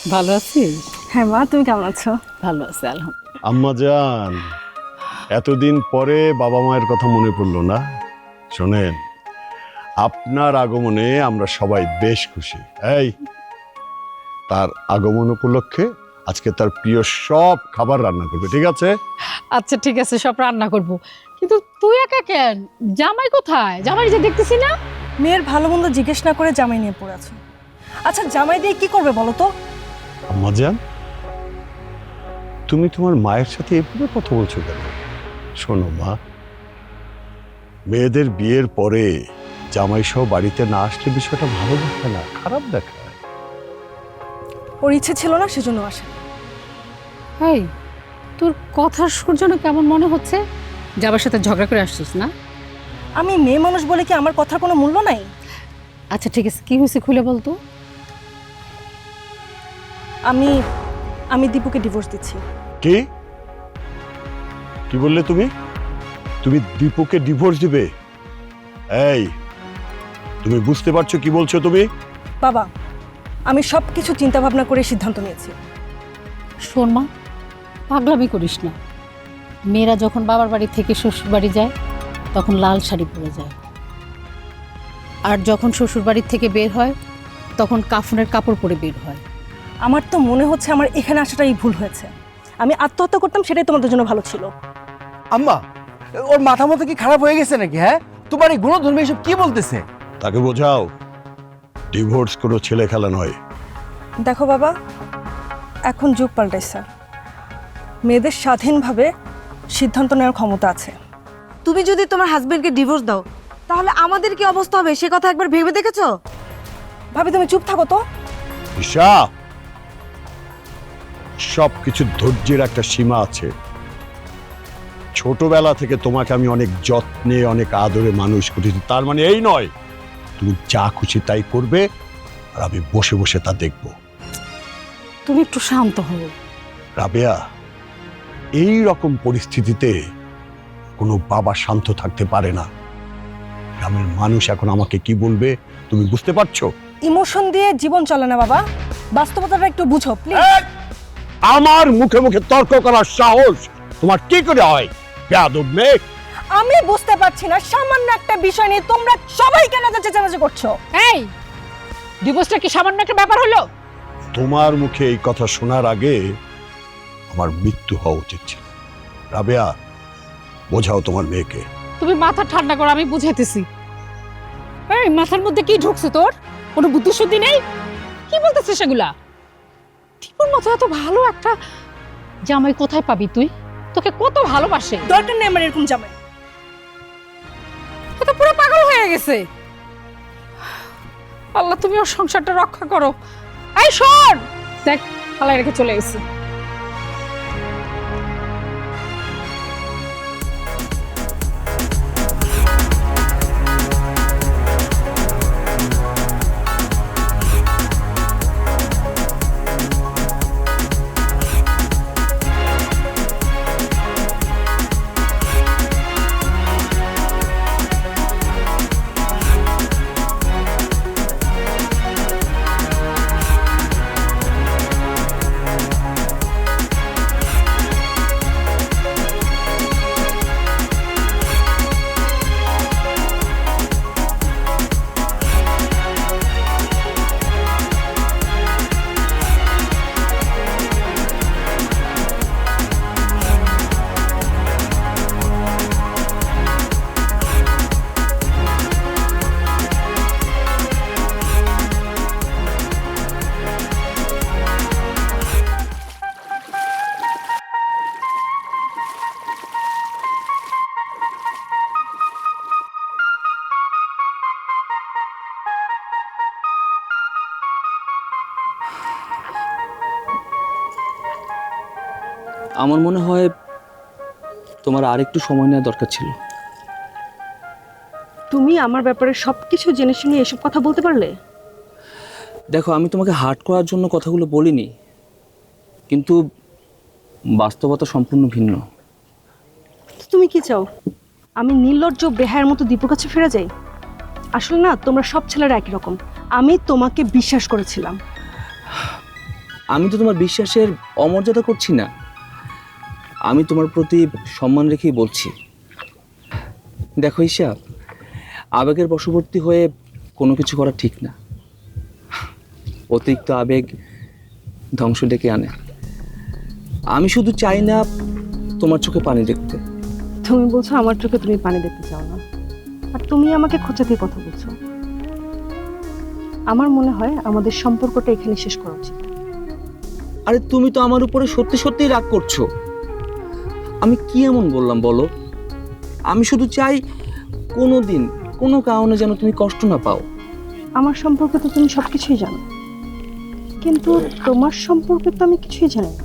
ভালো আছিস? হ্যাঁ মা, তুমি কেমন আছো? ভালো আছি আলহামদুলিল্লাহ। আম্মা জান, এতদিন পরে বাবা মায়ের কথা মনে পড়লো না? শোনেন, আপনার আগমনে আমরা সবাই বেশ খুশি। এই, তার আগমন উপলক্ষে আজকে তার প্রিয় সব খাবার রান্না করবে, ঠিক আছে? আচ্ছা ঠিক আছে, সব রান্না করব, কিন্তু তুই একা কেন? জামাই কোথায়? জামাই যে দেখতেছি না। মেয়ের ভালো মন্দ জিজ্ঞেস না করে জামাই নিয়ে পড়ে আছো। আচ্ছা জামাই দিয়ে কি করবে বলো তো? আম্মা জান, তুমি তোমার মায়ের সাথে এভাবে কথা বলছো কেন? শোনো মা, মেয়েদের বিয়ের পরে জামাই সহ বাড়িতে না আসলে বিষয়টা ভালো দেখায় না, খারাপ দেখায়। ওর ইচ্ছে ছিল না, সেজন্য আসে। এই, তোর কথার সুর যেন কেমন মনে হচ্ছে। জামাইয়ের সাথে ঝগড়া করে আসছিস না? আমি মেয়ে মানুষ বলে কি আমার কথার কোনো মূল্য নাই? আচ্ছা ঠিক আছে, কি হয়েছে খুলে বলতো। আমি আমি দীপুকে ডিভোর্স দিচ্ছি। কি কি বললে তুমি? তুমি দীপুকে ডিভোর্স দিবে? এই, তুমি বুঝতে পারছো কি বলছো তুমি? বাবা, আমি সব কিছু চিন্তা ভাবনা করে সিদ্ধান্ত নিয়েছি। শোন মা, পাগলামি করিস না। মেয়েরা যখন বাবার বাড়ি থেকে শ্বশুর বাড়ি যায় তখন লাল শাড়ি পরে যায়, আর যখন শ্বশুর বাড়ির থেকে বের হয় তখন কাফনের কাপড় পরে বের হয়। আমার তো মনে হচ্ছে আমার এখানে আসাটাই ভুল হয়েছে। আমি আত্মহত্যা করতাম, সেটাই তোমাদের জন্য ভালো ছিল। আম্মা, ওর মাথা মতো কি খারাপ হয়ে গেছে নাকি? হ্যাঁ, তোমার এই গুণধর্মী এসব কি বলতেছে? তাকে বোঝাও ডিভোর্স কোনো ছেলে খেলা নয়। দেখো বাবা, এখন যুগ পাল্টাইছে। মেয়েদের স্বাধীনভাবে সিদ্ধান্ত নেওয়ার ক্ষমতা আছে। তুমি যদি তোমার হাজবেন্ডকে ডিভোর্স দাও তাহলে আমাদের কি অবস্থা হবে সে কথা একবার ভেবে দেখেছো? ভাবি তুমি চুপ থাকো তো। ঈশা, সবকিছু ধৈর্যের একটা সীমা আছে। ছোটবেলা থেকে তোমাকে আমি অনেক যত্নে অনেক আদরে মানুষ করেছি, তার মানে এই নয় তুমি যা খুশি তাই করবে আর আমি বসে বসে তা দেখব। তুমি একটু শান্ত হও। রাবেয়া, এই রকম পরিস্থিতিতে কোনো বাবা শান্ত থাকতে পারে না। গ্রামের মানুষ এখন আমাকে কি বলবে তুমি বুঝতে পারছো? ইমোশন দিয়ে জীবন চলে না বাবা, বাস্তবতাটা একটু বুঝো প্লিজ। আমার মুখে মুখে তর্ক করার সাহস তোমার কি করে হয় বেয়াদব মেয়ে? আমি বুঝতে পারছি না, সামান্য একটা বিষয় নিয়ে তোমরা সবাই কেন চেঁচামেচি করছো? এই, ডিভোর্সটা কি সামান্য একটা ব্যাপার হলো? তোমার মুখে এই কথা শোনার আগে আমার মৃত্যু হওয়া উচিত ছিল। রাবেয়া, বোঝাও তোমার মেয়েকে। তুমি মাথা ঠান্ডা করো, আমি বুঝাইতেছি। এই, মাথার মধ্যে কি ঢুকছে তোর? কোনো বুদ্ধি শুদ্ধি নেই? কি বলতেছিস সেগুলা? দীপুর মতো এত ভালো একটা জামাই কোথায় পাবি তুই? তোকে কত ভালোবাসে। দরকার নেই আমার এরকম জামাই। ও তো পুরো পাগল হয়ে গেছে। আল্লাহ, তুমি ওর সংসারটা রক্ষা করো। এই শোন, দেখ পালাই রেখে চলে গেছে। আমার মনে হয় তোমার আর একটু সময় নেওয়া দরকার ছিল। তুমি আমার ব্যাপারে সবকিছু জেনে শুনে এসব কথা বলতে পারলে? দেখো, আমি তোমাকে হার্ট করার জন্য কথাগুলো বলিনি, কিন্তু বাস্তবতা সম্পূর্ণ ভিন্ন। তুমি কি চাও আমি নির্লজ্জ বেহায়ের মতো দীপুর কাছে ফিরে যাই? আসলে না, তোমরা সব ছেলেরা একই রকম। আমি তোমাকে বিশ্বাস করেছিলাম। আমি তো তোমার বিশ্বাসের অমর্যাদা করছি না, আমি তোমার প্রতি সম্মান রেখেই বলছি। দেখো ঈশা, আবেগের বশবর্তী হয়ে কোনো কিছু করা ঠিক না। অতিরিক্ত আবেগ ধ্বংস ডেকে আনে। আমি শুধু চাই না তোমার চোখে পানি দেখতে। তুমি বলছো আমার চোখে তুমি পানি দেখতে চাও না, আর তুমি আমাকে খোঁচা দিয়ে কথা বলছো। আমার মনে হয় আমাদের সম্পর্কটা এখানে শেষ করা উচিত। আরে তুমি তো আমার উপরে সত্যি সত্যি রাগ করছো। আমি কি এমন বললাম বলো? আমি শুধু চাই কোনো দিন কোনো কারণে যেন তুমি কষ্ট না পাও। আমার সম্পর্কে তো তুমি সবকিছুই জানো, কিন্তু তোমার সম্পর্কে তো আমি কিছুই জানি না।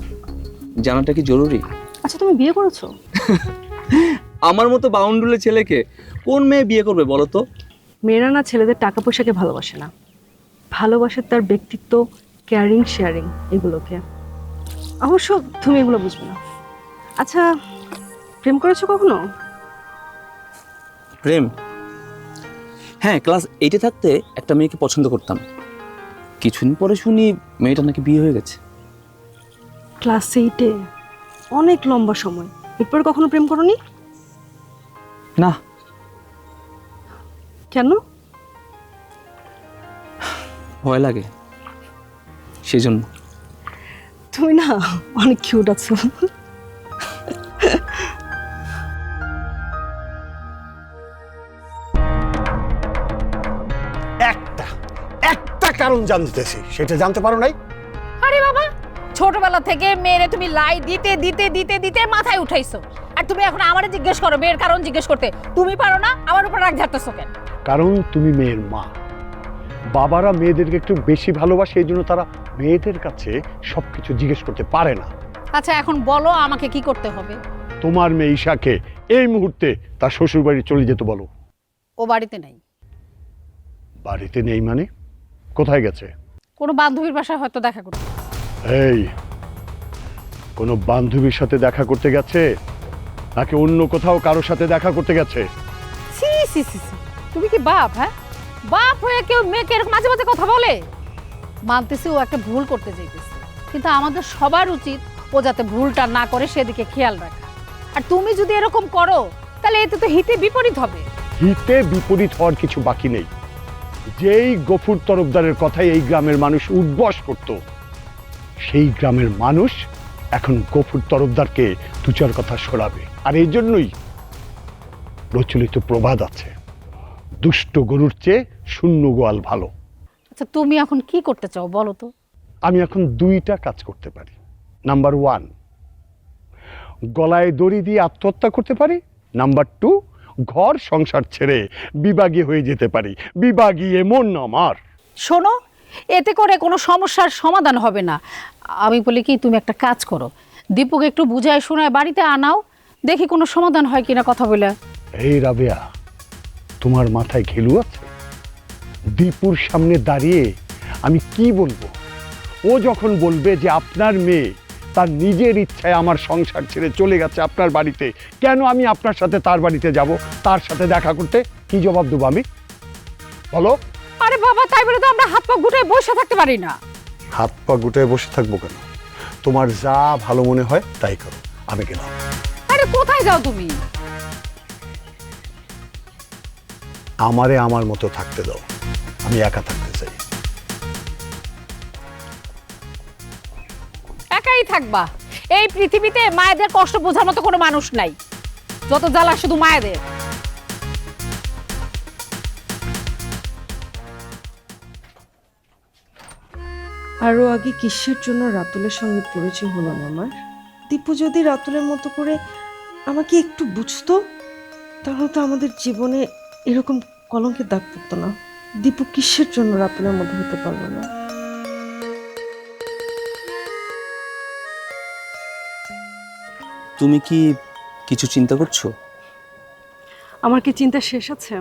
জানাটা কি জরুরি? আচ্ছা, তুমি বিয়ে করেছো? আমার মতো বাউন্ডুলে ছেলেকে কোন মেয়ে বিয়ে করবে বলো তো? মেয়েরা না ছেলেদের টাকা পয়সাকে ভালোবাসে না, ভালোবাসে তার ব্যক্তিত্ব, কেয়ারিং, শেয়ারিং, এগুলোকে। অবশ্য তুমি এগুলো বুঝবে না। আচ্ছা, প্রেম করেছো কখনো? প্রেম? হ্যাঁ, ক্লাস 8-এ থাকতে একটা মেয়েকে পছন্দ করতাম। কিছুদিন পরে শুনি মেয়েটা নাকি বিয়ে হয়ে গেছে। ক্লাস 8-এ? অনেক লম্বা সময়। এরপর কখনো প্রেম করোনি? না। কেন? ভয় লাগে সেজন্য। তুমি না অনেক কিউট আছো। একটা কারণ জানতেছি, সেটা জানতে পারো নাই? আরে বাবা, ছোটবেলা থেকে মেয়েরে তুমি লাই দিতে দিতে দিতে দিতে মাথায় উঠাইছো, আর তুমি এখন আমারে জিজ্ঞেস করো মেয়ের কারণ জিজ্ঞেস করতে? তুমি পারো না, আমার উপর রাগ ঝাড়তেছো কেন? কারণ তুমি মেয়ের মা। বাবারা মেয়েদেরকে একটু বেশি ভালোবাসে, এই জন্য তারা মেয়েদের কাছে সবকিছু জিজ্ঞেস করতে পারে না। আচ্ছা, এখন বলো আমাকে কি করতে হবে? তোমার মেয়ে ঈশাকে এই মুহূর্তে তার শ্বশুর বাড়ি চলে যেতে বলো। ও বাড়িতে নাই। বাড়িতে নেই মানে? কোথায় গেছে? কোনো বান্ধবীর বাসায় হয়তো দেখা করতে। এই, কোনো বান্ধবীর সাথে দেখা করতে গেছে নাকি অন্য কোথাও কারোর সাথে দেখা করতে গেছে? সি সি সি সি, তুমি কি বাপ? হ্যাঁ, বাপ হয়ে কেউ মেয়েকে এরকম মাঝে মাঝে কথা বলে? মানতেছি ও একটা ভুল করতে চাইতেছে, কিন্তু আমাদের সবার উচিত ও যাতে ভুলটা না করে সেদিকে খেয়াল রাখা। আর তুমি যদি এরকম করো তাহলে এতে তো হিতে বিপরীত হবে। হিতে বিপরীত হওয়ার কিছু বাকি নেই। যেই গফুর তরফদারের কথাই এই গ্রামের মানুষ উদ্বস করত, সেই গ্রামের মানুষ এখন গফুর তরফদারকে তুচার কথা শোনাবে। আর এই জন্যই প্রচলিত প্রবাদ আছে, দুষ্ট গরুর চেয়ে শূন্য গোয়াল ভালো। আচ্ছা, তুমি এখন কি করতে চাও বলো তো? আমি এখন দুইটা কাজ করতে পারি। নাম্বার 1, গলায় দড়ি দিয়ে আত্মহত্যা করতে পারি। নাম্বার 2, ঘর সংসার ছেড়ে বিবাগী হয়ে যেতে পারি। বিবাগী এমন আমার। শোনো, এতে করে কোনো সমস্যার সমাধান হবে না। আমি বলি কি, তুমি একটা কাজ করো, দীপুকে একটু বুঝায় শোনায় বাড়িতে আনাও, দেখি কোনো সমাধান হয় কিনা কথা বলে। এই রাবেয়া, তোমার মাথায় ঘিলু আছে? দীপুর সামনে দাঁড়িয়ে আমি কি বলবো? ও যখন বলবে যে আপনার মেয়ে তার নিজের ইচ্ছায় আমার সংসার ছেড়ে চলে গেছে আপনার বাড়িতে, কেন আমি আপনার সাথে তার বাড়িতে যাব, তার সাথে দেখা করতে? কি জবাব দেবো আমি, বলো? আরে বাবা, তাই বলে তো আমরা হাত পা গুটায় বসে থাকতে পারি না। হাত পা গুটায় বসে থাকবো কেন? তোমার যা ভালো মনে হয় তাই করো, আমি গেলাম। আরে কোথায় যাও তুমি? আমারে আমার মতো থাকতে দাও, আমি একা থাকতে চাই। একাই থাকবা? এই পৃথিবীতে মায়েদের কষ্ট বোঝার মতো কোনো মানুষ নাই, যত জ্বালা শুধু মায়েদের। আরও আগে কিসের জন্য রাতুলের সঙ্গে পরিচয় হলো না আমার? দীপু যদি রাতুলের মতো করে আমাকে একটু বুঝতো, তাহলে তো আমাদের জীবনে এরকম কলঙ্কের দাগ পড়তো না। দীপু কিসের জন্য রাতুলের মতো হতে পারলো না? তুমি কি কিছু চিন্তা করছো? আমার কি চিন্তা শেষ আছে?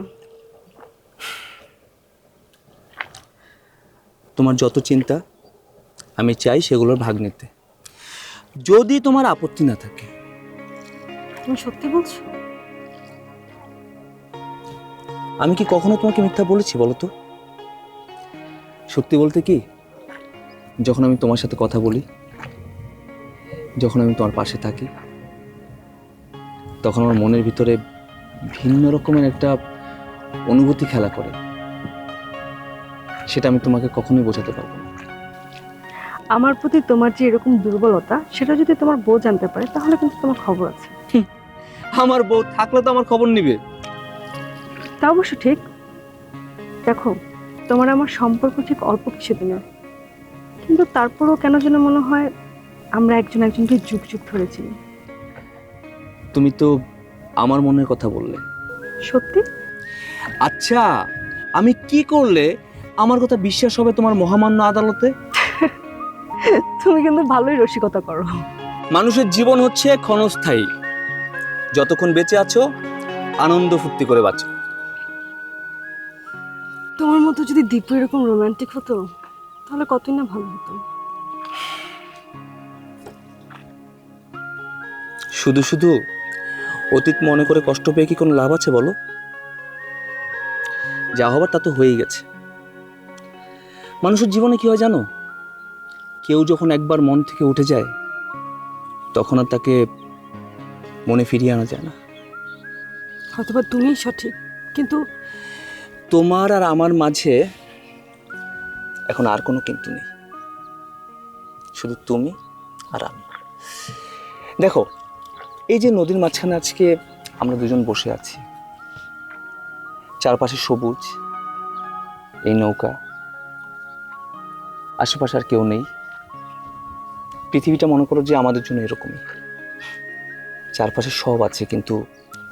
তোমার যত চিন্তা আমি চাই সেগুলোর ভাগ নিতে, যদি তোমার আপত্তি না থাকে। তুমি সত্যি বলছো? আমি কি কখনো তোমাকে মিথ্যা বলেছি বলো তো? সত্যি বলতে কি, যখন আমি তোমার সাথে কথা বলি, যখন আমি তোমার পাশে থাকি, তখন আমার মনের ভিতরে ভিন্ন রকমের একটা অনুভূতি খেলা করে। সেটা আমি তোমাকে কখনোই বোঝাতে পারবো না। আমার প্রতি তোমার যে এরকম দুর্বলতা, সেটা যদি তোমার বউ জানতে পারে তাহলে কিন্তু তোমার খবর আছে। আমার বউ থাকলে তো আমার খবর নিবে। তা অবশ্য ঠিক। দেখো, তোমার আমার সম্পর্ক ঠিক অল্প কিছুদিনের, কিন্তু তারপরও কেন যেন মনে হয় আমরা একজন একজনকে যুগ যুগ ধরেছি। তুমি তো আমার মনের কথা বললে। সত্যি? আচ্ছা, আমি কি করলে আমার কথা বিশ্বাস হবে তোমার মহামান্য আদালতে? তুমি কিন্তু ভালোই রসিকতা করো। মানুষের জীবন হচ্ছে ক্ষণস্থায়ী। যতক্ষণ বেঁচে আছো আনন্দ ফুর্তি করে বাঁচো। তোমার মতো যদি দীপু এরকম রোমান্টিক হতো তাহলে কতই না ভালো হতো। শুধু শুধু অতীত মনে করে কষ্ট পেয়ে কি কোনো লাভ আছে বলো? যা হবার তা তো হয়েই গেছে। মানুষের জীবনে কি হয় জানো? কেউ যখন একবার মন থেকে উঠে যায় তখন আর তাকে মনে ফিরিয়ে আনা যায় না। হয়তোবা তুমিই সঠিক, কিন্তু তোমার আর আমার মাঝে এখন আর কোনো কিন্তু নেই, শুধু তুমি আর আমি। দেখো, এই যে নদীর মাঝখানে আজকে আমরা দুজন বসে আছি, চারপাশে সবুজ, এই নৌকা, আশেপাশে আর কেউ নেই। পৃথিবীটা মনে করো যে আমাদের জন্য এরকমই, চারপাশে সব আছে কিন্তু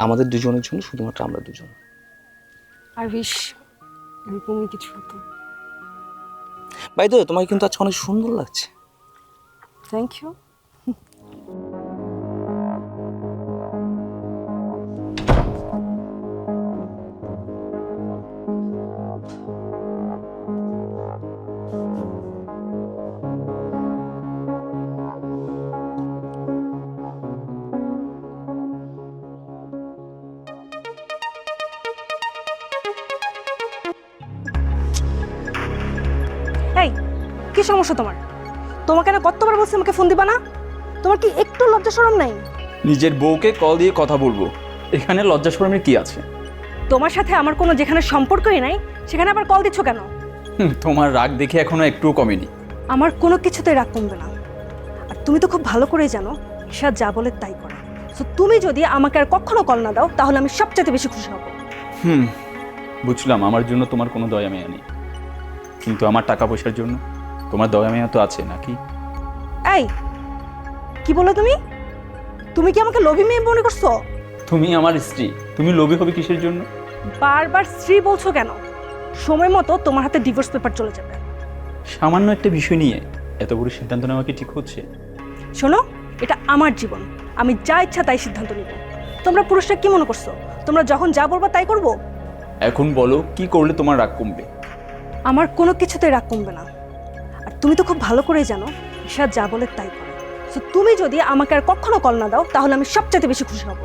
আমাদের দুজনের জন্য শুধুমাত্র আমরা দুজন। আর বিশ এরকমই কিছু হতো। বাই দ্য ওয়ে, তোমাকে কিন্তু আজকে অনেক সুন্দর লাগছে। Thank you. এই, কি সমস্যা তোমার? তোমাকে না কতবার বলছি আমাকে ফোন দিবা না? তোমার কি একটু লজ্জা শরম নাই? নিজের বউকে কল দিয়ে কথা বলবো, এখানে লজ্জা শরমের কি আছে? তোমার সাথে আমার কোনো যেখানে সম্পর্কই নাই সেখানে আবার কল দিচ্ছ কেন? তোমার রাগ দেখে এখনো একটুও কমেনি। আমার কোনো কিছুতেই রাগ কমবে না। আর তুমি তো খুব ভালো করেই জানো সে যা বলে তাই করে। সো তুমি যদি আমাকে আর কখনো কল না দাও তাহলে আমি সবচেয়ে বেশি খুশি হব। বুঝলাম আমার জন্য তোমার কোনো দয়া মায়া নেই, কিন্তু আমার টাকা পয়সার জন্য তোমার দয়া মায়া তো আছে নাকি? এই, কি বলো তুমি? তুমি কি আমাকে লোভী মেয়ে মনে করছো? তুমি আমার স্ত্রী, তুমি লোভী হবে কিসের জন্য? বারবার স্ত্রী বলছো কেন? সময় মতো তোমার হাতে ডিভোর্স পেপার চলে যাবে। সামান্য একটা বিষয় নিয়ে এত বড় সিদ্ধান্ত নেওয়া কি ঠিক হচ্ছে? শোনো, এটা আমার জীবন, আমি যা ইচ্ছা তাই সিদ্ধান্ত নিব। তোমরা পুরুষরা কি মনে করছো তোমরা যখন যা বলবা তাই করব? এখন বলো কি করলে তোমার রাগ কমবে? আমার কোনো কিছুতে রাগ কমবে না। আর তুমি তো খুব ভালো করেই জানো ঈশা যা বলে তাই করে। সো তুমি যদি আমাকে আর কখনো কল না দাও তাহলে আমি সবচেয়ে বেশি খুশি হব।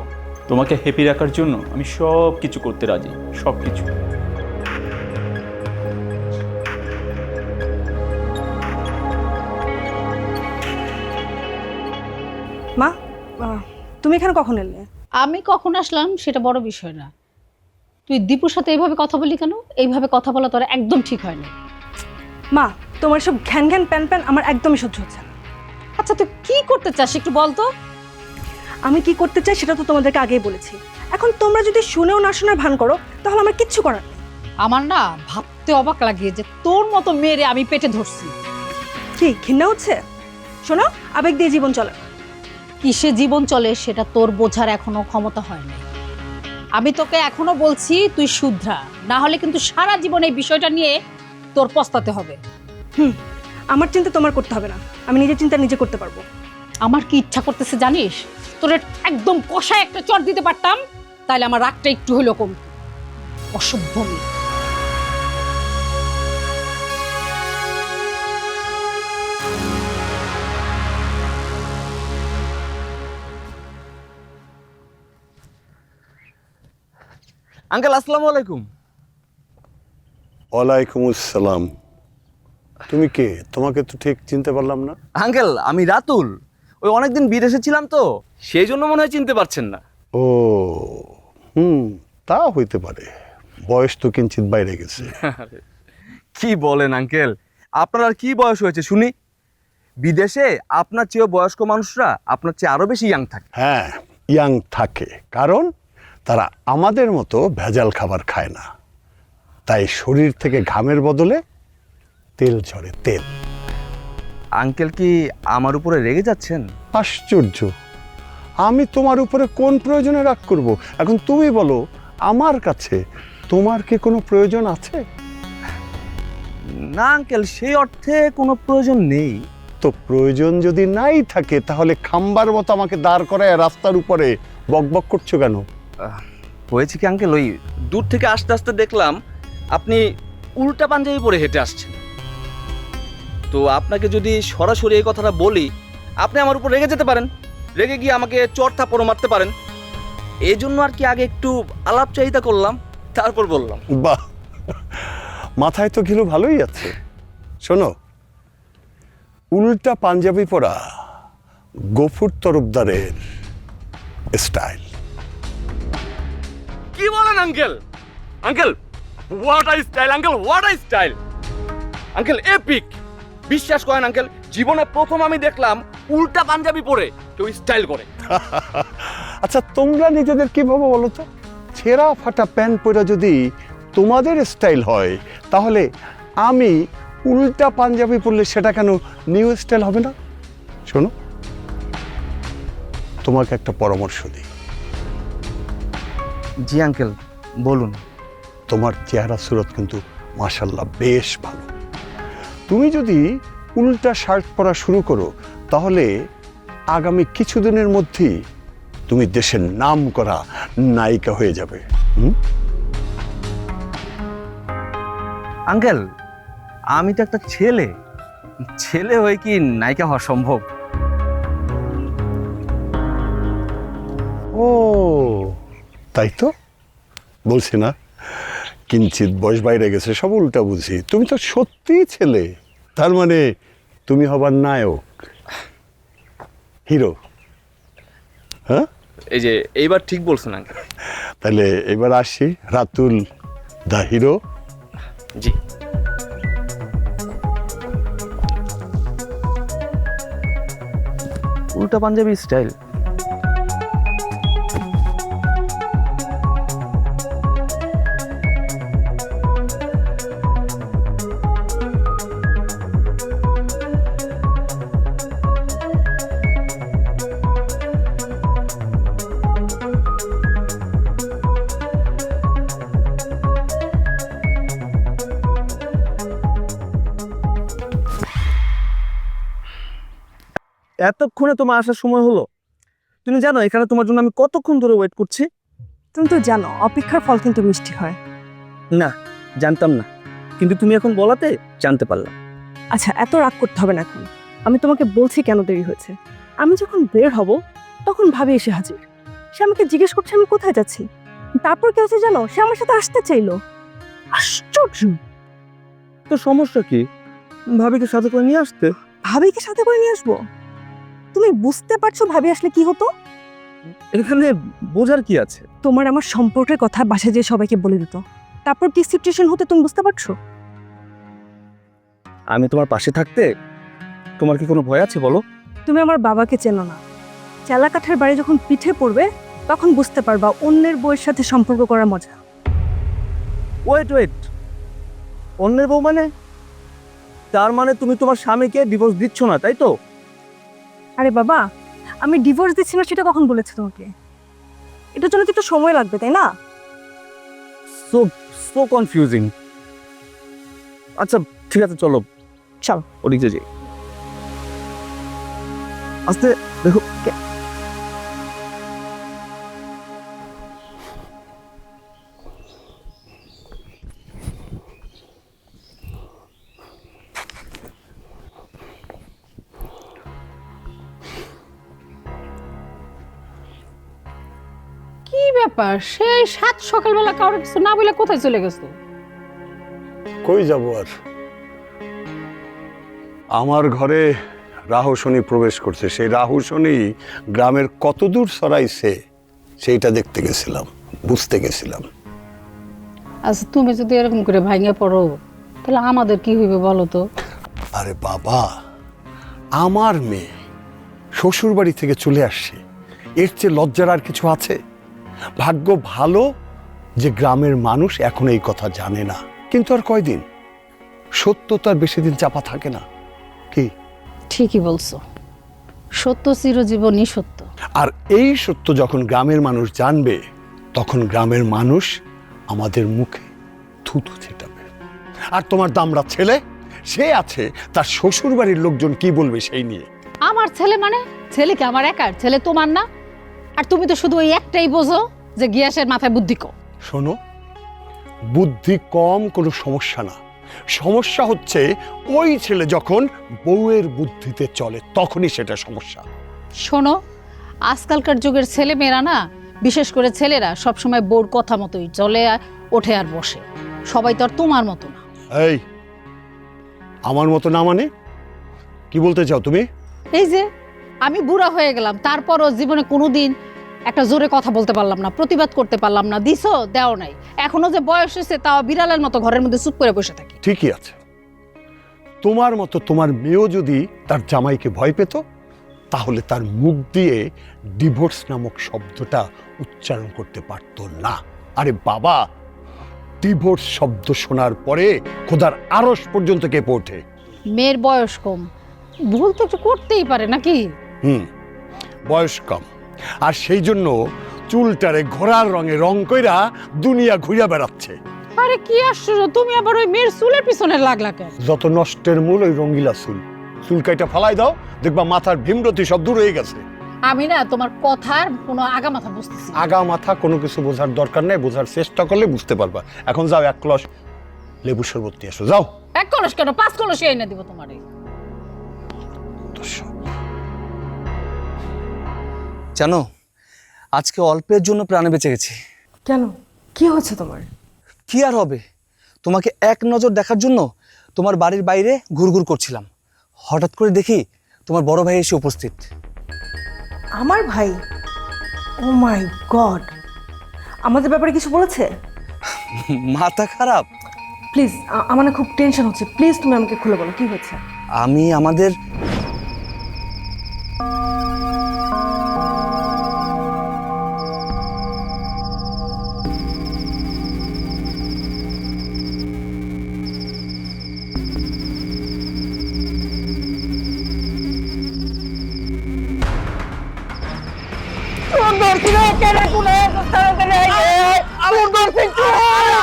তোমাকে হ্যাপি রাখার জন্য আমি সব কিছু করতে রাজি, সব কিছু। মা, তুমি এখানে কখন এলে? আমি কখন আসলাম সেটা বড় বিষয় না। তুই দীপুর সাথে এইভাবে কথা বলি কেন? এইভাবে কথা বলা তোর একদম ঠিক হয় না। মা, তোমার সব ঘ্যান ঘ্যান প্যান প্যান আমার একদমই সহ্য হচ্ছে না। আচ্ছা তুই কি করতে চাস একটু বল তো? আমি কি করতে চাই সেটা তো তোমাদেরকে আগেই বলেছি। এখন তোমরা যদি শুনেও না শোনার ভান করো তাহলে আমার কিচ্ছু করার নেই। আমার না ভাবতে অবাক লাগে যে তোর মতো মেয়েরে আমি পেটে ধরছি। কি ঘৃণা হচ্ছে? শোনো, আবেগ দিয়ে জীবন চলে না। কিসে জীবন চলে সেটা তোর বোঝার এখনো ক্ষমতা হয় না। আমি তোকে এখনো বলছি তুই শুধরা, না হলে কিন্তু সারা জীবন এই বিষয়টা নিয়ে তোর পস্তাতে হবে। আমার চিন্তা তোমার করতে হবে না, আমি নিজের চিন্তা নিজে করতে পারবো। আমার কি ইচ্ছা করতেছে জানিস? তোর একদম কষায় একটা চট দিতে পারতাম, তাহলে আমার রাগটা একটু হলেও কম। অসভ্য মেয়ে। আঙ্কেল আসসালামু আলাইকুম। ওয়ালাইকুম আসসালাম। তুমি কে? তোমাকে তো ঠিক চিনতে পারলাম না। আঙ্কেল, আমি রাতুল। ওই অনেকদিন বিদেশে ছিলাম তো, সেই জন্য মনে হয় চিনতে পারছেন না। ও হুম, তা হইতে পারে, বয়স তো কিঞ্চিত বাইরে গেছে। কি বলেন আঙ্কেল, আপনার আর কি বয়স হয়েছে শুনি? বিদেশে আপনার চেয়েও বয়স্ক মানুষরা আপনার চেয়ে আরো বেশি ইয়াং থাকে। হ্যাঁ, ইয়াং থাকে, কারণ তারা আমাদের মতো ভেজাল খাবার খায় না, তাই শরীর থেকে ঘামের বদলে তেল ঝরে, তেল। আঙ্কেল কি আমার উপরে রেগে যাচ্ছেন? আশ্চর্য, আমি তোমার উপরে কোন প্রয়োজনে রাগ করব? এখন তুমি বলো, আমার কাছে তোমার কি কোনো প্রয়োজন আছে? না আঙ্কেল, সেই অর্থে কোনো প্রয়োজন নেই। তো প্রয়োজন যদি নাই থাকে, তাহলে খাম্বার মতো আমাকে দাঁড় করায় রাস্তার উপরে বকবক করছো কেন? হয়েছে কি আঙ্কেল, ওই দূর থেকে আস্তে আস্তে দেখলাম আপনি উল্টা পাঞ্জাবি পরে হেঁটে আসছেন। তো আপনাকে যদি সরাসরি এই কথাটা বলি, আপনি আমার উপর রেগে যেতে পারেন, রেগে গিয়ে আমাকে চড় থাপ্পড় মারতে পারেন। এই জন্য আর কি আগে একটু আলাপ চাহিদা করলাম, তারপর বললাম। বাহ, মাথায় তো ঘিলু ভালোই আছে। শোনো, উল্টা পাঞ্জাবি পরা গফুর তরফদারের স্টাইল। কি বলেন uncle? Uncle, what I style uncle, what I style uncle, epic. বিশ্বাস করেন আঙ্কেল, জীবনে প্রথম আমি দেখলাম উল্টা পাঞ্জাবি পরে কেউ স্টাইল করে। আচ্ছা, তোমরা নিজেদের কি ভাবো বলো তো? ছেঁড়া ফাটা প্যান্ট পরা যদি তোমাদের স্টাইল হয়, তাহলে আমি উল্টা পাঞ্জাবি পরলে সেটা কেন নিউ স্টাইল হবে না? শোনো, তোমাকে একটা পরামর্শ দিই। জি আঙ্কেল, বলুন। তোমার চেহারা সুরত কিন্তু মাশাল্লাহ বেশ ভালো। তুমি যদি উল্টা শার্ট পরা শুরু করো, তাহলে আগামী কিছুদিনের মধ্যেই তুমি দেশের নাম করা নায়িকা হয়ে যাবে। আঙ্কেল, আমি তো একটা ছেলে, ছেলে হয়ে কি নায়িকা হওয়া সম্ভব? ও তাই তো বলছি না, কিঞ্চিত বয়স বাইরে গেছে, সব উল্টা বুঝি। তুমি তো সত্যিই ছেলে, তার মানে তুমি হবার নায়ক, হিরো। হ্যাঁ, এই যে এইবার ঠিক বলছেন আঙ্কেল। তাহলে এবার আসি, রাতুল দা হিরো। জি। উল্টা পাঞ্জাবি স্টাইল। এতক্ষণে তোমার আসার সময় হলো? তুমি জানো এখানে তোমার জন্য আমি কতক্ষণ ধরে ওয়েট করছি? তুমি তো জানো অপেক্ষার ফল কিন্তু মিষ্টি হয়। না, জানতাম না, কিন্তু তুমি এখন বলাতে জানতে পারলাম। আচ্ছা, এত রাগ করতে হবে না এখন। আমি তোমাকে বলছি কেন দেরি হয়েছে। আমি যখন বের হব তখন ভাবি এসে হাজির। সে আমাকে জিজ্ঞেস করছে আমি কোথায় যাচ্ছি। তারপর কি হয়েছে জানো? সে আমার সাথে আসতে চাইলো। আশ্চর্য! তো সমস্যা কি? ভাবিকে সাথে করে নিয়ে আসতে। ভাবিকে সাথে করে নিয়ে আসবো? তুমি বুঝতে পারছো ভাবি আসলে কি হতো? এখানে বোঝার কি আছে? তোমার আমার সম্পর্কের কথা বাসায় যেয়ে সবাইকে বলে দিত, তারপর কি সিচুয়েশন হতে তুমি বুঝতে পারছো? আমি তোমার পাশে থাকতে তোমার কি কোনো ভয় আছে বলো? তুমি আমার বাবাকে চেনো না। চেলা কাঠের বাড়ি যখন পিঠে পড়বে তখন বুঝতে পারবা অন্যের বউয়ের সাথে সম্পর্ক করার মজা। ওয়েট, অন্যের বউ মানে? তার মানে তুমি তোমার স্বামীকে ডিভোর্স দিচ্ছ না, তাই তো? আরে বাবা, আমি ডিভোর্স দিচ্ছি না সেটা কখন বলেছে তোমাকে? এটার জন্য তো একটু সময় লাগবে, তাই না? So confusing. আচ্ছা ঠিক আছে, চলো চল ওদিকে যাই। আস্তে দেখো। কি ব্যাপার, সেই সাত সকালবেলা কারোর কিছু না বলে কোথায় চলে গেছো? কই যাব আর, আমার ঘরে রাহু শনি প্রবেশ করছে, সেই রাহু শনি গ্রামের কতদূর ছড়াইছে সেইটা দেখতে গেছিলাম, বুঝতে গেছিলাম। আচ্ছা তুমি যদি এরকম করে ভাঙে পড়ো তাহলে আমাদের কি হইবে বলো তো? আরে বাবা, আমার মেয়ে শ্বশুর বাড়ি থেকে চলে আসছে, এর চেয়ে লজ্জার আর কিছু আছে? ভাগ্য ভালো যে গ্রামের মানুষ এখন এই কথা জানে না, কিন্তু আর কয়দিন, সত্য তো আর বেশি দিন চাপা থাকে না। কি? ঠিকই বলছো, সত্য চিরজীবনই সত্য। আর এই সত্য যখন গ্রামের মানুষ জানবে, তখন গ্রামের মানুষ আমাদের মুখে থুতু ছেটাবে। আর তোমার দামড়া ছেলে, সে আছে তার শ্বশুর বাড়ির লোকজন কি বলবে সেই নিয়ে। আমার ছেলে মানে? ছেলে কি আমার একার? ছেলে তোমার না? আর তুমি তো শুধু ওই একটাই বোঝো যে গিয়াসের মাথায় বুদ্ধি কম। শোনো, বুদ্ধি কম কোনো সমস্যা না, সমস্যা হচ্ছে ওই ছেলে যখন বউয়ের বুদ্ধিতে চলে, তখনই সেটা সমস্যা। শোনো, আজকালকার যুগের ছেলে মেয়েরা না, বিশেষ করে ছেলেরা সবসময় বউর কথা মতোই চলে, ওঠে আর বসে। সবাই তো আর তোমার মতো না। এই, আমার মতো না মানে কি বলতে চাও তুমি? এই যে আমি বুড়া হয়ে গেলাম, তারপরও জীবনে কোনোদিন একটা জোরে কথা বলতে পারলাম না, প্রতিবাদ করতে পারলাম না। দিছো, দেও নাই। এখনো যে বয়স হয়েছে তাও বিড়ালের মতো ঘরের মধ্যে চুপ করে বসে থাকি। ঠিকই আছে, তোমার মতো তোমার মেয়েও যদি তার জামাইকে ভয় পেত, তাহলে তার মুখ দিয়ে ডিভোর্স নামক শব্দটা উচ্চারণ করতে পারত না। আরে বাবা, ডিভোর্স শব্দ শোনার পরে খোদার আরশ পর্যন্ত কেঁপে ওঠে। মেয়ের বয়স কম, ভুল তো একটু করতেই পারে নাকি? বয়স কম, আর সেই জন্য চুলটারে ঘোড়ার রঙে রং কইরা দুনিয়া ঘুরিয়া বেড়াচ্ছে। আরে কি আশ্চর্য, তুমি আবার ওই মেয়ের চুলের পিছনে লাগলা কেন? যত নষ্টের মূল ওই রঙ্গিলা চুল, চুল কাইটা ফালাই দাও, দেখবা মাথার ভীমরতি সব দূর হয়ে গেছে। আমি না তোমার কথার কোনো আগা মাথা বুঝতেছি না। আগা মাথা কোনো কিছু বোঝার দরকার নেই, বোঝার চেষ্টা করলে বুঝতে পারবা। এখন যাও, এক গ্লাস লেবু শরবত নিয়ে আসো, যাও। 1 কলস কেন, 5 কলস এনে দিব তোমারে। জানো, আজকে অল্পের জন্য প্রাণে বেঁচে গেছি। কেন, কি হচ্ছে তোমার? কি আর হবে, তোমাকে এক নজর দেখার জন্য তোমার বাড়ির বাইরে ঘুরঘুর করছিলাম। হঠাৎ করে দেখি তোমার বড় ভাই এসে উপস্থিত। আমার ভাই? ও মাই গড, আমাদের ব্যাপারে কিছু বলেছে? মাথা খারাপ? প্লিজ, আমার না খুব টেনশন হচ্ছে, প্লিজ তুমি আমাকে খুলে বলো কি হয়েছে। আমি আমাদের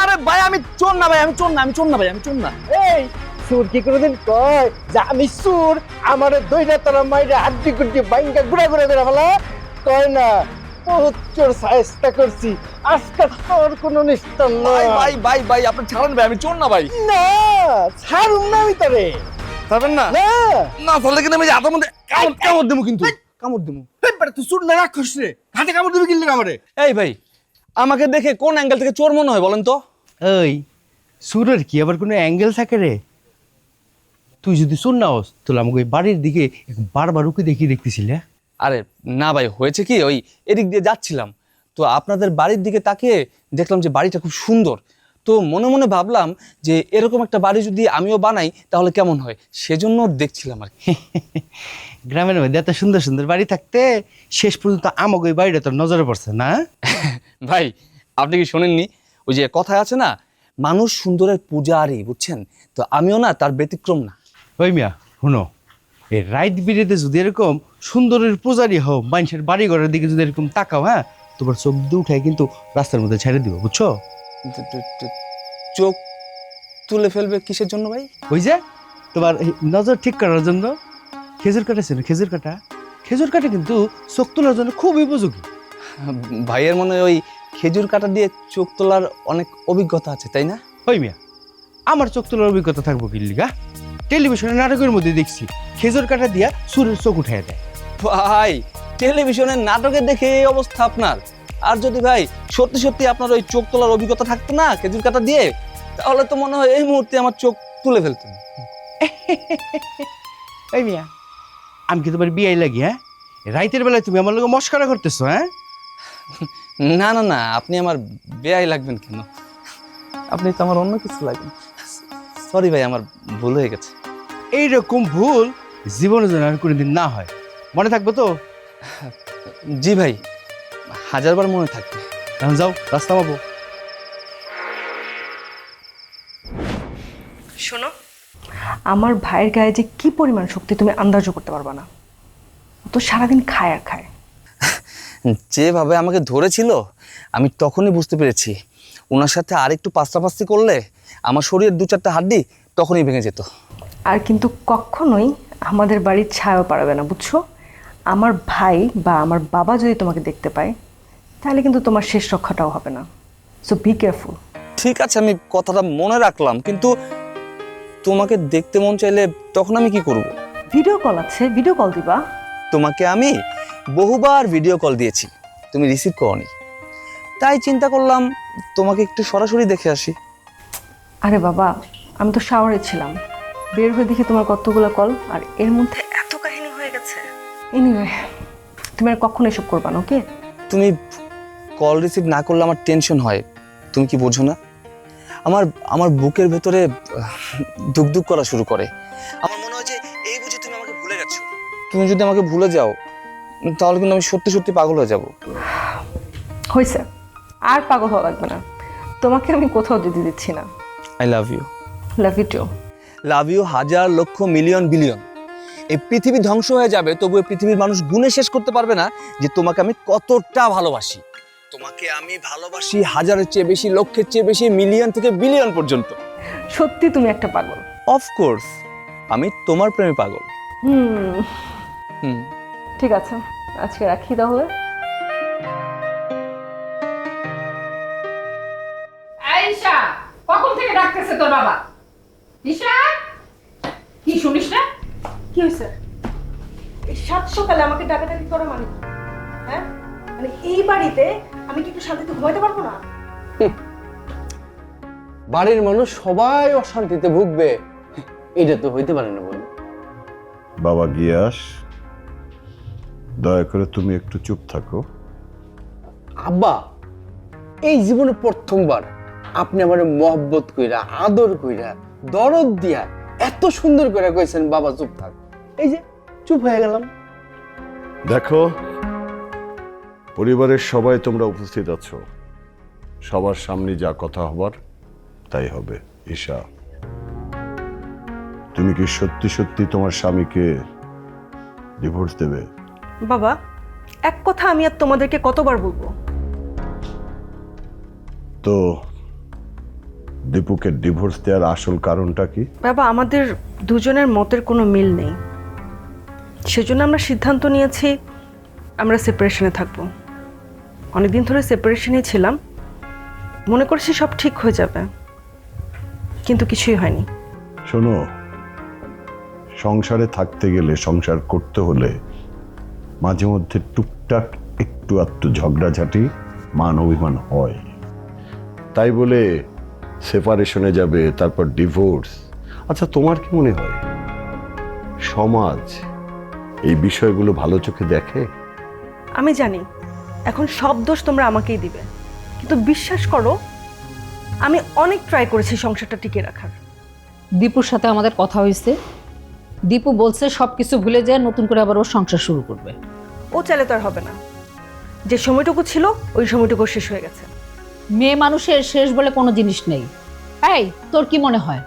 আরে ভাই, আমি চোর না ভাই, আমি চোর না, আমি চোর না ভাই, আমি চোর না। এই সুর কি কোনোদিন কয় যে আমি সুর? আমার দইটা তোরা মাইরা হাড্ডি কুড্ডি বাইঙ্গা গুড়া গুড়া করে ফেলা কয় না? বহুত চোর চেষ্টা করছি, আজকে তোর কোনো নিস্তার ভাই নয়। ভাই ভাই ভাই, আপনি ছাড়েন ভাই, আমি চোর না ভাই। না, ছাড়ুম না আমি তোরে। ছাড়বেন না? না, না ছাড়লে কিন্তু আমি হাতের মধ্যে কামড় দেবো, কিন্তু কামড় দেবো। তুই সুর না রাখছিস রে, হাতে কামড় দিবি কিনলে আমারে। এই ভাই, আমাকে দেখে কোন অ্যাঙ্গেল থেকে চোর মনে হয় বলেন তো? ওই সুরের কি আবার কোনো অ্যাঙ্গেল থাকে রে? তুই যদি সুর না হস তাহলে আমাকে ওই বাড়ির দিকে বারবার উকি দেখতেছিলে। আরে না ভাই, হয়েছে কি, ওই এদিক দিয়ে যাচ্ছিলাম তো আপনাদের বাড়ির দিকে তাকিয়ে দেখলাম যে বাড়িটা খুব সুন্দর। তো মনে মনে ভাবলাম যে এরকম একটা বাড়ি যদি আমিও বানাই তাহলে কেমন হয়, সেজন্য দেখছিলাম আর কি। গ্রামের মধ্যে এত সুন্দর সুন্দর বাড়ি থাকতে শেষ পর্যন্ত আমাকে ওই বাড়িটা তোর নজরে পড়ছে না? ভাই, আপনি কি শোনেননি ওই যে কথায় আছে না, মানুষ সুন্দরের পূজারি, বুঝছেন? তো আমিও না তার ব্যতিক্রম না। ওই মিয়া শুনো, এই রাইট বিড়িতে যদি এরকম সুন্দরের পূজারি হও, মানুষের বাড়ি ঘরের দিকে যদি এরকম তাকাও, হ্যাঁ, তোমার চোখ দিয়ে উঠায় কিন্তু রাস্তার মধ্যে ছেড়ে দিব, বুঝছো? চোখ তুলে ফেলবে কিসের জন্য ভাই? ওই যে তোমার এই নজর ঠিক করার জন্য। খেজুর কাটা ছিল, খেজুর কাটা, খেজুর কাটা কিন্তু চোখ তোলার জন্য খুব উপযোগী। ভাইয়ের মনে হয় ওই খেজুর কাটা দিয়ে চোখ তোলার অনেক অভিজ্ঞতা আছে, তাই না? ওই মিয়া, আমার চোখ তোলার অভিজ্ঞতা থাকবো কি লিগা? টেলিভিশনে নাটকের মধ্যে দেখছি খেজুর কাটা দিয়া সুরের চোখ উঠাই দেয়। ভাই, টেলিভিশনের নাটকে দেখে এই অবস্থা আপনার। আর যদি ভাই সত্যি সত্যি আপনার ওই চোখ তোলার অভিজ্ঞতা থাকতো না খেজুর কাটা দিয়ে, তাহলে তো মনে হয় এই মুহূর্তে আমার চোখ তুলে ফেলতেন। এই মিয়া, আমি কি তোমার বিয়াই লাগি? হ্যাঁ, রাইতের বেলায় তুমি আমার লোক মস্করা করতেছো? হ্যাঁ, না না না, আপনি আমার বেয়াই লাগবেন কেন? আপনি তো আমার অন্য কিছু লাগবেন। সরি ভাই, আমার ভুল হয়ে গেছে। এইরকম ভুল জীবনে যেন আর কোনোদিন না হয়, মনে থাকবে তো? জি ভাই, 1000বার মনে থাকবে। এখন যাও, রাস্তা পাবো। শোনো, আমার ভাইয়ের গায়ে যে কি পরিমাণ শক্তি তুমি আন্দাজও করতে পারবা না। ও তো সারাদিন খায় আর খায়। যেভাবে আমাকে ধরেছিল আমি তখনই বুঝতে পেরেছি ওনার সাথে আরেকটু পাস্তাপাস্তি করলে আমার শরীরের 2-4টা হাড্ডি তখনই ভেঙে যেত। আর কিন্তু কখনোই আমাদের বাড়ির ছায়াও পারবে না, বুঝছো? আমার ভাই বা আমার বাবা যদি তোমাকে দেখতে পায় তাহলে কিন্তু তোমার শেষ রক্ষাটাও হবে না। So be careful. ঠিক আছে, আমি কথাটা মনে রাখলাম, কিন্তু তোমাকে দেখতে মন চাইলে তখন আমি কি করব? ভিডিও কল আছে, ভিডিও কল দিবা। তোমাকে আমি বহুবার ভিডিও কল দিয়েছি, তুমি রিসিভ করোনি, তাই চিন্তা করলাম তোমাকে একটু সরাসরি দেখে আসি। আরে বাবা, আমি তো শাওয়ারে ছিলাম, বের হয়ে দেখি তোমার কতগুলো কল, আর এর মধ্যে এত কাহিনী হয়ে গেছে। এনিওয়ে, তুমি আর কখনো এসব করবা না, ওকে? তুমি কল রিসিভ না করলে আমার টেনশন হয়, তুমি কি বোঝো না? আমার আমার বুকের ভেতরে দুক করা শুরু করে। আমার মনে হয় যে এই বুঝি তুমি আমাকে ভুলে গেছো। তুমি যদি আমাকে ভুলে যাও তাহলে কিন্তু আমি সত্যি সত্যি পাগল হয়ে যাব। হয়েছে, আর পাগল হওয়া লাগবে না। তোমাকে আমি কোথাও যেতে দিচ্ছি না। I love you. Love you too. Love you 1000 lakh million billion. এই পৃথিবী ধ্বংস হয়ে যাবে, তবু এই পৃথিবীর মানুষ গুণে শেষ করতে পারবে না যে তোমাকে আমি কতটা ভালোবাসি। তোমাকে আমি ভালোবাসি 1000-এর চেয়ে বেশি, লক্ষের চেয়ে বেশি, মিলিয়ন থেকে বিলিয়ন পর্যন্ত। সত্যি তুমি একটা পাগল। অফকোর্স, আমি তোমার প্রেমে পাগল। হুম, ঠিক আছে, আজকে রাখি তাহলে। আয়েশা, কখন থেকে ডাকতেছে তোর বাবা? ঈশা, কি শুনিস না? কি হয়েছে? এই সাত সকালে আমাকে ডাকাডাকি করে মানে কি? হ্যাঁ, মানে এই বাড়িতে আমি কি একটু শান্তিতে ঘুমাইতে পারবো না? বাড়ির মানুষ সবাই অশান্তিতে ভুগবে, এটা তো হইতে পারে না। বল বাবা গিয়াস, দয়া করে তুমি একটু চুপ থাকো। আব্বা, এই জীবনে প্রথমবার আপনি আমার মহব্বত কইরা, আদর কইরা, দরদ দিয়া এত সুন্দর করে কইছেন বাবা চুপ থাক। এই যে চুপ হয়ে গেলাম। দেখো, পরিবারের সবাই তোমরা উপস্থিত আছো, সবার সামনে যা কথা হবার তাই হবে। ঈশা, তুমি কি সত্যি সত্যি তোমার স্বামীকে ডিভোর্স দেবে? বাবা, এক কথা আমি আর তোমাদেরকে কতবার বলবো? তো দীপুকে ডিভোর্স দেওয়ার আসল কারণটা কি? বাবা, আমাদের দুজনের মতের কোনো মিল নেই, সেজন্য আমরা সিদ্ধান্ত নিয়েছি আমরা সেপারেশনে থাকবো। অনেকদিন ধরে সেপারেশনেই ছিলাম, মনে করছি সব ঠিক হয়ে যাবে, কিন্তু কিছুই হয়নি। শোনো, সংসারে থাকতে গেলে, সংসার করতে হলে মাঝে মধ্যে টুকটাক একটু আধটু ঝগড়াঝাটি, মান অভিমান হয়। তাই বলে সেপারেশনে যাবে, তারপর ডিভোর্স? আচ্ছা, তোমার কি মনে হয় সমাজ এই বিষয়গুলো ভালো চোখে দেখে? আমি জানি এখন সব দোষ তোমরা আমাকেই দিবে, কিন্তু বিশ্বাস করো আমি অনেক ট্রাই করেছি সংসারটা টিকিয়ে রাখার। দীপুর সাথে আমাদের কথা হয়েছে, দীপু বলছে সব কিছু ভুলে যায়, নতুন করে আবার ওর সংসার শুরু করবে। ও চাইলে তো আর হবে না, যে সময়টুকু ছিল ওই সময়টুকু শেষ হয়ে গেছে। মেয়ে মানুষের শেষ বলে কোনো জিনিস নেই। এই, তোর কি মনে হয়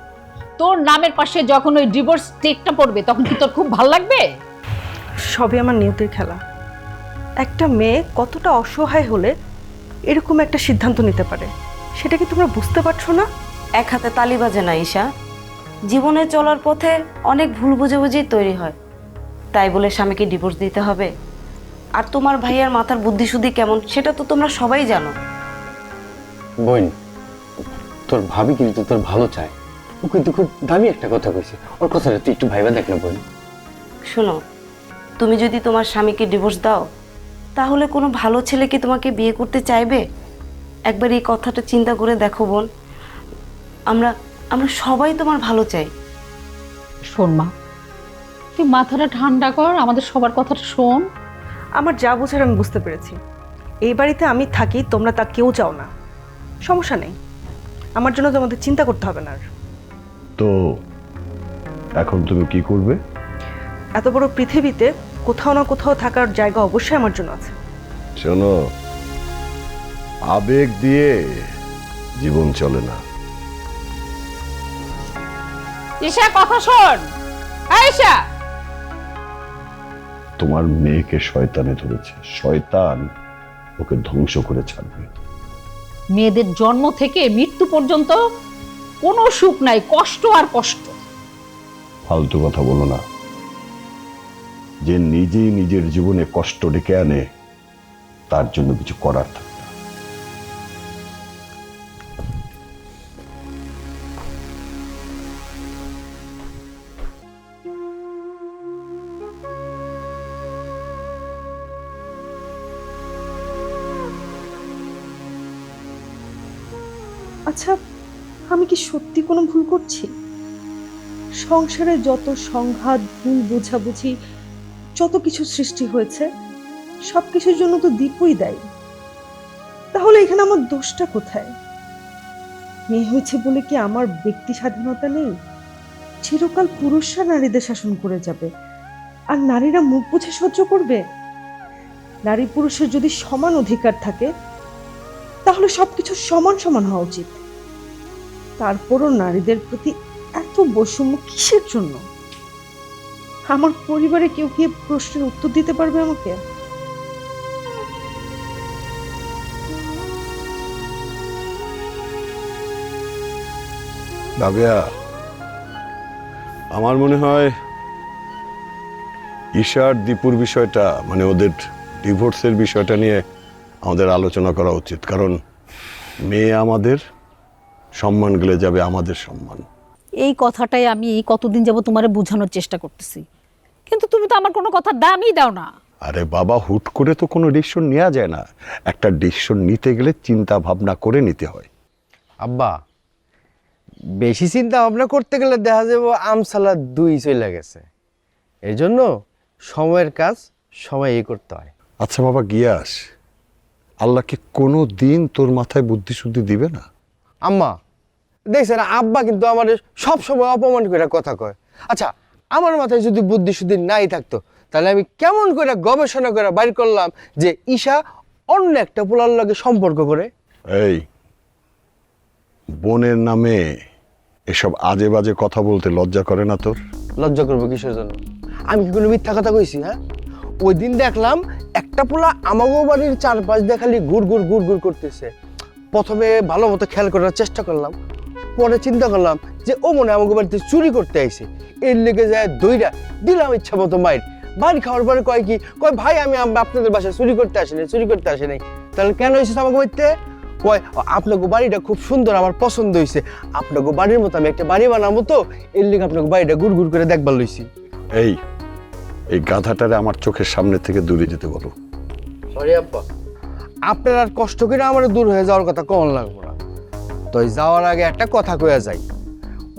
তোর নামের পাশে যখন ওই ডিভোর্স টেকটা পড়বে তখন কি তোর খুব ভালো লাগবে? সবই আমার নিয়তির খেলা। একটা মেয়ে কতটা অসহায় হলে এরকম একটা সিদ্ধান্ত নিতে পারে, সেটা কি তোমরা বুঝতে পারছো না? এক হাতে তালি বাজে না ঈশা। জীবনে চলার পথে অনেক ভুল বুঝাবুঝি তৈরি হয়, তাই বলে স্বামীকে ডিভোর্স দিতে হবে? আর তোমার ভাইয়ার মাথার বুদ্ধিশুদ্ধি কেমন সেটা তো তোমরা সবাই জানো। বোন, তোর ভাবি কিন্তু তোর ভালো চায়, ও কিন্তু খুব দামি একটা কথা কইছে, ওর কথাটা তুই একটু ভাইবা দেখ না বোন। শোনো, তুমি যদি তোমার স্বামীকে ডিভোর্স দাও তাহলে কোনো ভালো ছেলে কি তোমাকে বিয়ে করতে চাইবে? একবার এই কথাটা চিন্তা করে দেখো বোন, আমরা আমরা সবাই তোমার ভালো চাই। শোন মা, তুই মাথাটা ঠান্ডা কর, আমাদের সবার কথাটা শোন। আমার যা বোঝার আমি বুঝতে পেরেছি। এই বাড়িতে আমি থাকি, তোমরা তা কেউ চাও না, সমস্যা নেই, আমার জন্য তোমাদের চিন্তা করতে হবে না আর। তো এখন তুমি কি করবে? এত বড় পৃথিবীতে কোথাও না কোথাও থাকার জায়গা অবশ্যই আমার জন্য আছে। শোনো, আবেগ দিয়ে জীবন চলে না। ঈশা কথা শোন। ঈশা, তোমার মেয়েকে শয়তানে ধরেছে, শয়তান ওকে ধ্বংস করে ছাড়বে। মেয়েদের জন্ম থেকে মৃত্যু পর্যন্ত কোনো সুখ নাই, কষ্ট আর কষ্ট। ফালতু কথা বলো না। যে নিজেই নিজের জীবনে কষ্ট ডেকে আনে, তার জন্য কিছু করার থাকে না। আচ্ছা, আমি কি সত্যি কোনো ভুল করছি? সংসারে যত সংঘাত, ভুল বোঝাবুঝি, যত কিছু সৃষ্টি হয়েছে, সবকিছুর জন্য তো দীপুই দায়ী। তাহলে এখানে আমার দোষটা কোথায়? মেয়ে হয়েছে বলে কি আমার ব্যক্তি স্বাধীনতা নেই? চিরকাল পুরুষরা নারীদের শাসন করে যাবে, আর নারীরা মুখ বুঝে সহ্য করবে? নারী পুরুষের যদি সমান অধিকার থাকে, তাহলে সবকিছু সমান সমান হওয়া উচিত। তারপরও নারীদের প্রতি এত বৈষম্য কিসের জন্য? আমার পরিবারে কেউ কি এ প্রশ্নের উত্তর দিতে পারবে আমাকে? রাবেয়া, আমার মনে হয় ঈশার দীপুর বিষয়টা, মানে ওদের ডিভোর্সের বিষয়টা নিয়ে আমাদের আলোচনা করা উচিত। কারণ মেয়ে আমাদের, সম্মান গেলে যাবে আমাদের সম্মান। এই কথাটাই আমি কতদিন যাবো তোমারে বোঝানোর চেষ্টা করতেছি, কিন্তু তুমি তো আমার কোনো কথা দামই দাও না। আরে বাবা, হুট করে তো কোনো ডিসিশন নেওয়া যায় না। একটা ডিসিশন নিতে গেলে চিন্তা ভাবনা করে নিতে হয়। আব্বা, বেশি চিন্তা ভাবনা করতে গেলে দেখা যাবে আমসালা 2 চলে গেছে। এই জন্য সময়ের কাজ সময়ই করতে হয়। আচ্ছা বাবা গিয়াস, আল্লাহ কি কোনো দিন তোর মাথায় বুদ্ধি শুদ্ধি দিবে না? আম্মা দেখছেন, আব্বা কিন্তু আমার সব সময় অপমান করে কথা কয়। আচ্ছা, আমার মাথায় যদি বুদ্ধি শুদ্ধি নাই থাকতো, তাহলে আমি কেমন করে গবেষণা করে বাইর করলাম যে ঈশা অন্য একটা পোলার লগে সম্পর্ক করে? এই বোনের নামে এসব আজে বাজে কথা বলতে লজ্জা করে না তোর? লজ্জা করবো কিসের জন্য? আমি কি কোনো মিথ্যা কথা কইছি? হ্যাঁ, ওই দিন দেখলাম একটা পোলা আমাগো বাড়ির চারপাশ দিয়ে খালি গুড় গুড় গুড় গুড় করতেছে। প্রথমে ভালো মতো খেয়াল করার চেষ্টা করলাম, পরে চিন্তা করলাম যে ও মনে আমাগো বাড়িতে চুরি করতে আইছে। এর লেগে যায় দইরা দিলাম ইচ্ছা মতো মাইর। বাড়ি খাওয়ার পরে কয় কি, কয় ভাই আমি আপনাদের বাসায় চুরি করতে আসিনি, চুরি করতে আসি নাই। তাহলে কেন হয়েছে আমাকে বাড়িতে? কয় আপনাকে বাড়িটা খুব সুন্দর, আমার পছন্দ হয়েছে, আপনাকে বাড়ির মতো আমি একটা বাড়ি বানাবো, তো এর লেগে আপনাকে বাড়িটা গুড় গুড় করে দেখবার লইছি। এই এই গাধাটারে আমার চোখের সামনে থেকে দূরে যেতে বলো। সরি আব্বা, আপনার আর কষ্ট করে আমার দূর হয়ে যাওয়ার কথা কখন লাগবো না। তো যাওয়ার আগে একটা কথা কয়া যাই,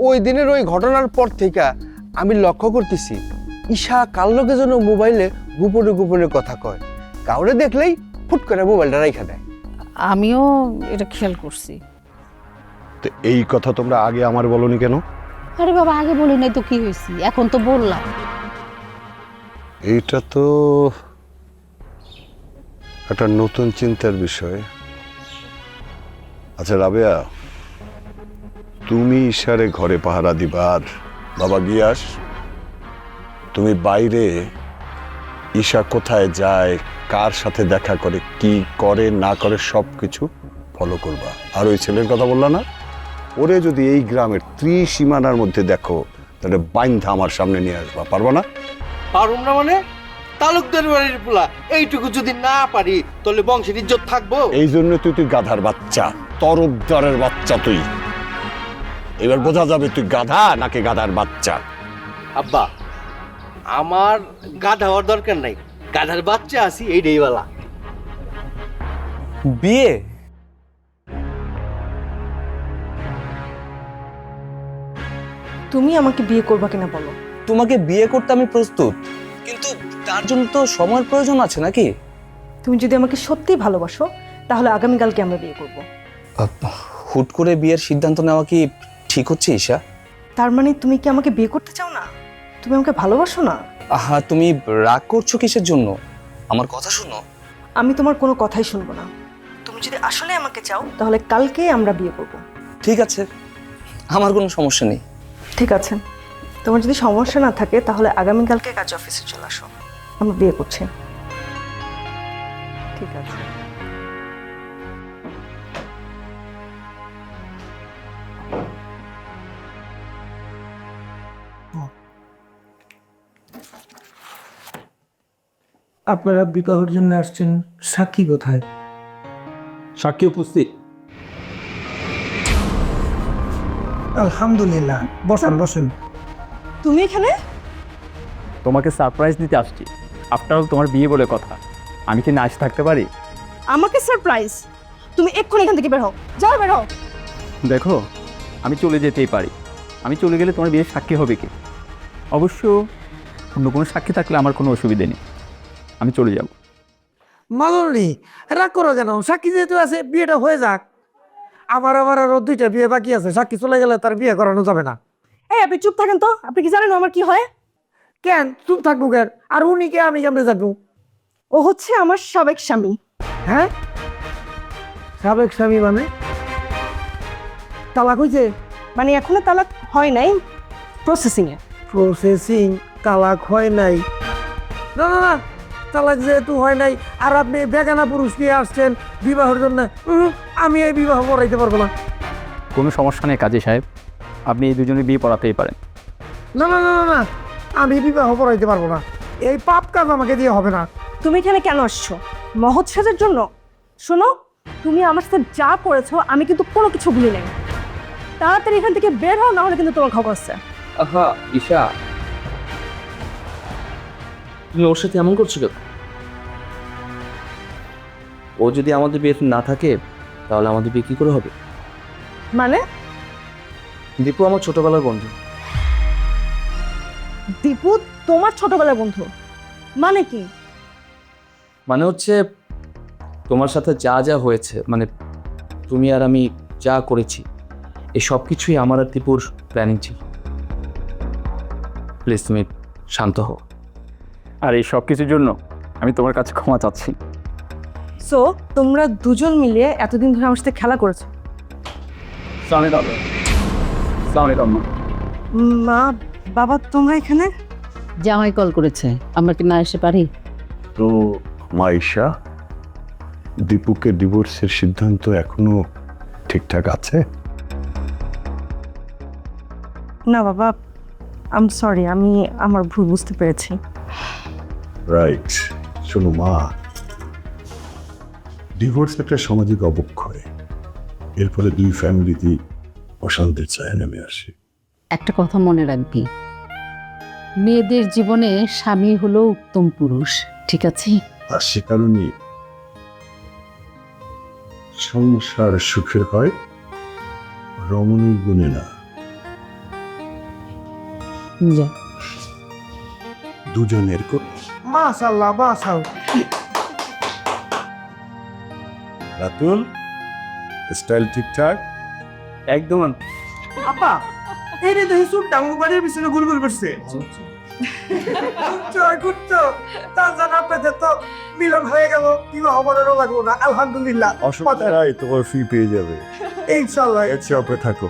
ওই দিনের ওই ঘটনার পর থেকে আমি লক্ষ্য করতেছি ঈশা কাল লোকের জন্য মোবাইলে গোপনে গোপনে কথা কয়, কাউরে দেখলেই ফুট করে মোবাইলটা রাইখা দেয়। আমিও এটা খেয়াল করছি। তো এই কথা তোমরা আগে আমার বলনি কেন? আরে বাবা, আগে বলি নাই তো কি হয়েছে, এখন তো বললাম। এইটা তো একটা নতুন চিন্তার বিষয়। আচ্ছা রাবেয়া, তুমি ঈশারে ঘরে পাহারা দিবা, আর বাবা গিয়াস তুমি বাইরে ঈশা কোথায় যায়, কার সাথে দেখা করে, কি করে না করে সব কিছু ফলো করবা। আর ওই ছেলের কথা বললা না, ওরে যদি এই গ্রামের ত্রিসীমানার মধ্যে দেখো, তাহলে বাইন্ধা আমার সামনে নিয়ে আসবা। পারবা না? পারুম না মানে? তালুকদার বাড়ির পোলা, এইটুকু যদি না পারি তাহলে বংশের ইজ্জত থাকবো? এই জন্য তুই গাধার বাচ্চা, তরফদারের বাচ্চা তুই। এবার বোঝা যাবে তুই গাধা নাকি গাধার বাচ্চা। আব্বা, আমার গাধা হওয়ার দরকার নাই, গাধার বাচ্চা আছি এইটাই বলা। বিয়ে? তুমি আমাকে বিয়ে করবা কিনা বলো। তোমাকে বিয়ে করতে আমি প্রস্তুত, কিন্তু তার জন্য তো সময়ের প্রয়োজন আছে নাকি? তুমি যদি আমাকে সত্যিই ভালোবাসো তাহলে আগামীকালকে আমরা বিয়ে করব। হুট করে বিয়ের সিদ্ধান্ত নেওয়া কি ঠিক হচ্ছে ঈশা? তার মানে তুমি কি আমাকে বিয়ে করতে চাও না? তুমি আমাকে ভালোবাসো না? আহা, তুমি রাগ করছো কিসের জন্য? আমার কথা শোনো। আমি তোমার কোনো কথাই শুনবো না। তুমি যদি আসলে আমাকে চাও তাহলে কালকেই আমরা বিয়ে করব। ঠিক আছে, আমার কোনো সমস্যা নেই। ঠিক আছে, তোমার যদি সমস্যা না থাকে তাহলে আগামীকালকে কাজ অফিসে চলে আসো, আমরা বিয়ে করছি। ঠিক আছে। আপনারা বিবাহের জন্য আসছেন, সাক্ষী কোথায়? সাক্ষী উপস্থিত। আলহামদুলিল্লাহ, বসেন বসেন। তুমি এখানে? তোমাকে সারপ্রাইজ দিতে আসছি। আফটার অল তোমার বিয়ে বলে কথা, আমি কি না আসতে থাকতে পারি? আমাকে সারপ্রাইজ? তুমি এক্ষুনি এখান থেকে বের হও, যাও বের হও। দেখো, আমি চলে যেতেই পারি। আমি চলে গেলে তোমার বিয়ের সাক্ষী হবে কি? অবশ্য অন্য কোনো সাক্ষী থাকলে আমার কোনো অসুবিধে নেই, আমি চলে যাব। মালনী, রাগ করো কেন? সাক্ষী যেহেতু আছে, বিয়েটা হয়ে যাক। আবার আরো 2টা বিয়ে বাকি আছে, সাক্ষী চলে গেলে তার বিয়ে করানো যাবে না। এই আপনি চুপ থাকেন তো, আপনি কি জানেন আমার কি হয়? কেন চুপ থাকবো কেন? আর উনি কে, আমি কেমনে যাবো? ও হচ্ছে আমার সাবেক স্বামী। হ্যাঁ, সাবেক স্বামী মানে? তালাক হয়েছে? মানে এখনো তালাক হয় নাই, প্রসেসিং এ। প্রসেসিং? তালাক হয় নাই? না না না, তালাক যেহেতু হয় নাই আর আপনি বেগানা পুরুষ নিয়ে আসছেন বিবাহের জন্য, আমি এই বিবাহ পড়াইতে পারবো না। কোনো সমস্যা নেই কাজী সাহেব, আপনি এই দুজনে বিয়ে পড়াতেই পারেন। না না না না না, আমি বিবাহ পড়াইতে পারবো না। এই পাপ কাজ আমাকে দিয়ে হবে না। তুমি এখানে কেন আসছো? মহৎ সাজের জন্য? শোনো, তুমি আমার সাথে যা করেছো আমি কিন্তু কোনো কিছু ভুলি নাই। তাড়াতাড়ি এখান থেকে বের হও, না হলে কিন্তু তোমার খবর আছে। আহা ঈশা, তুমি ওর সাথে এমন করছো কেন? ও যদি আমাদের বিয়েতে না থাকে তাহলে আমাদের বিয়ে কি করে হবে? মানে? দীপু আমার ছোটবেলার বন্ধু। দীপু তোমার ছোটবেলার বন্ধু? মানে কি? মানে হচ্ছে তোমার সাথে যা যা হয়েছে, মানে তুমি আর আমি যা করেছি, এই সব কিছুই আমার আর দীপুর প্ল্যানিং ছিল। প্লিজ তুমি শান্ত হও। আর এই সব কিছুর জন্য আমি তোমার কাছে ক্ষমা চাচ্ছি। সো তোমরা দুজন মিলে এতদিন ধরে আমার সাথে খেলা করেছো। মা বাবা তোমরা এখানে? জামাই কল করেছে, আমরা কি না এসে পারি? তো মাইশা, দীপুকে ডিভোর্সের সিদ্ধান্ত এখনো ঠিকঠাক আছে? না বাবা, আই এম সরি, আমি আমার ভুল বুঝতে পেরেছি। রাইট। শোনো মা, ডিভোর্স একটা সামাজিক অবক্ষয়, এর ফলে দুই ফ্যামিলিতেই অশান্তির ছায়া নেমে আসে। একটা কথা মনে রাখবি, মেয়েদের জীবনে স্বামী হলো উত্তম পুরুষ, ঠিক আছে? আর সে কারণে সংসার সুখের হয় রমণীর গুণে না, যা। দুজনের মাশাআল্লাহ মাশাআল্লাহ। রাতুল, স্টাইল ঠিকঠাক? একদম। আপা, এই রে দেখি সুটটা আমার বাড়ির পিছনে গুলগুল করছে। কুচ্চো তার জানা আপনাদের তো মিলন হয়ে গেল, বিবাহ বলারও লাগলো না। আলহামদুলিল্লাহ, অসুবিধা নাই, তোমার ফি পেয়ে যাবে। ইনশাআল্লাহ। এর চেয়ে অপে থাকো।